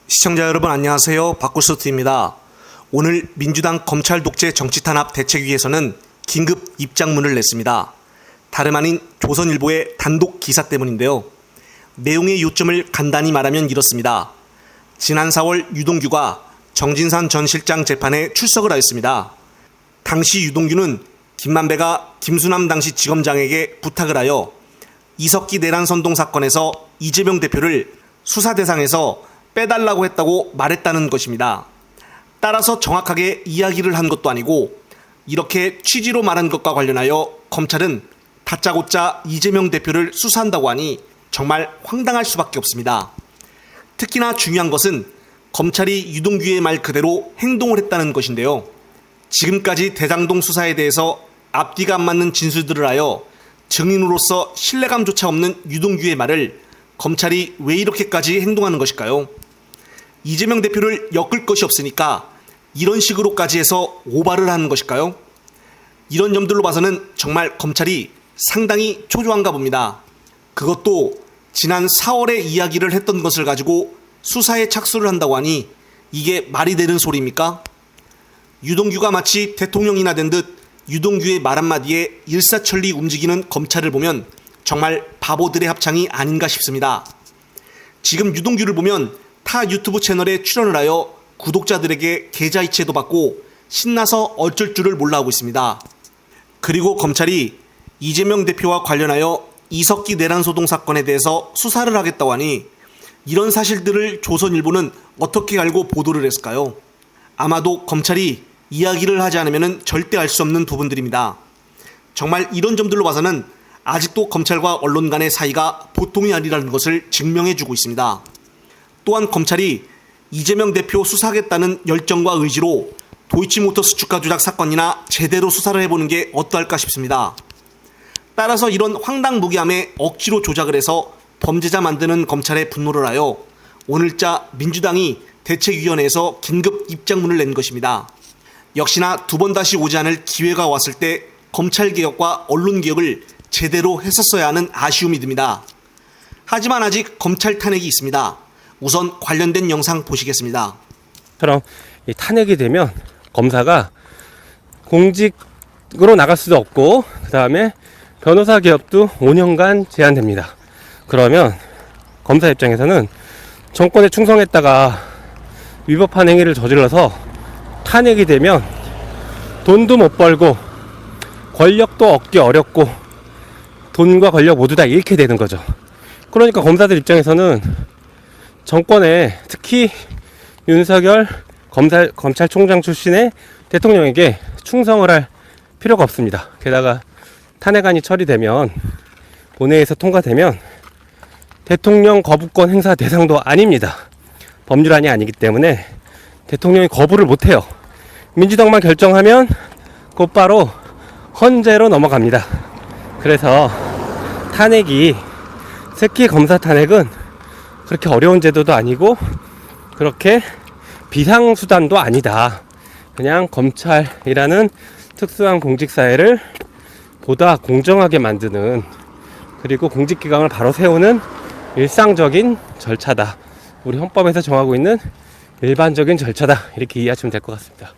시청자 여러분 안녕하세요. 박구스트입니다. 오늘 민주당 검찰 독재 정치 탄압 대책위에서는 긴급 입장문을 냈습니다. 다름 아닌 조선일보의 단독 기사 때문인데요. 내용의 요점을 간단히 말하면 이렇습니다. 지난 4월 유동규가 정진상 전 실장 재판에 출석을 하였습니다. 당시 유동규는 김만배가 김수남 당시 지검장에게 부탁을 하여 이석기 내란 선동 사건에서 이재명 대표를 수사 대상에서 빼달라고 했다고 말했다는 것입니다. 따라서 정확하게 이야기를 한 것도 아니고 이렇게 취지로 말한 것과 관련하여 검찰은 다짜고짜 이재명 대표를 수사한다고 하니 정말 황당할 수밖에 없습니다. 특히나 중요한 것은 검찰이 유동규의 말 그대로 행동을 했다는 것인데요. 지금까지 대장동 수사에 대해서 앞뒤가 안 맞는 진술들을 하여 증인으로서 신뢰감조차 없는 유동규의 말을 검찰이 왜 이렇게까지 행동하는 것일까요? 이재명 대표를 엮을 것이 없으니까 이런 식으로까지 해서 오바를 하는 것일까요? 이런 점들로 봐서는 정말 검찰이 상당히 초조한가 봅니다. 그것도 지난 4월에 이야기를 했던 것을 가지고 수사에 착수를 한다고 하니 이게 말이 되는 소리입니까? 유동규가 마치 대통령이나 된 듯 유동규의 말 한마디에 일사천리 움직이는 검찰을 보면 정말 바보들의 합창이 아닌가 싶습니다. 지금 유동규를 보면 타 유튜브 채널에 출연을 하여 구독자들에게 계좌 이체도 받고 신나서 어쩔 줄을 몰라 하고 있습니다. 그리고 검찰이 이재명 대표와 관련하여 이석기 내란 소동 사건에 대해서 수사를 하겠다고 하니 이런 사실들을 조선일보는 어떻게 알고 보도를 했을까요? 아마도 검찰이 이야기를 하지 않으면 절대 알 수 없는 부분들입니다. 정말 이런 점들로 봐서는 아직도 검찰과 언론 간의 사이가 보통이 아니라는 것을 증명해주고 있습니다. 또한 검찰이 이재명 대표 수사하겠다는 열정과 의지로 도이치모터스 주가 조작 사건이나 제대로 수사를 해보는 게 어떠할까 싶습니다. 따라서 이런 황당무계함에 억지로 조작을 해서 범죄자 만드는 검찰에 분노를 하여 오늘자 민주당이 대책위원회에서 긴급 입장문을 낸 것입니다. 역시나 두 번 다시 오지 않을 기회가 왔을 때 검찰개혁과 언론개혁을 제대로 했었어야 하는 아쉬움이 듭니다. 하지만 아직 검찰 탄핵이 있습니다. 우선 관련된 영상 보시겠습니다. 처럼 탄핵이 되면 검사가 공직으로 나갈 수도 없고 그 다음에 변호사 개업도 5년간 제한됩니다. 그러면 검사 입장에서는 정권에 충성했다가 위법한 행위를 저질러서 탄핵이 되면 돈도 못 벌고 권력도 얻기 어렵고 돈과 권력 모두 다 잃게 되는 거죠. 그러니까 검사들 입장에서는 정권에 특히 윤석열 검찰총장 출신의 대통령에게 충성을 할 필요가 없습니다. 게다가 탄핵안이 처리되면 본회의에서 통과되면 대통령 거부권 행사 대상도 아닙니다. 법률안이 아니기 때문에 대통령이 거부를 못해요. 민주당만 결정하면 곧바로 헌재로 넘어갑니다. 그래서 탄핵이 특히 검사 탄핵은 그렇게 어려운 제도도 아니고 그렇게 비상수단도 아니다. 그냥 검찰이라는 특수한 공직사회를 보다 공정하게 만드는 그리고 공직기강을 바로 세우는 일상적인 절차다. 우리 헌법에서 정하고 있는 일반적인 절차다. 이렇게 이해하시면 될 것 같습니다.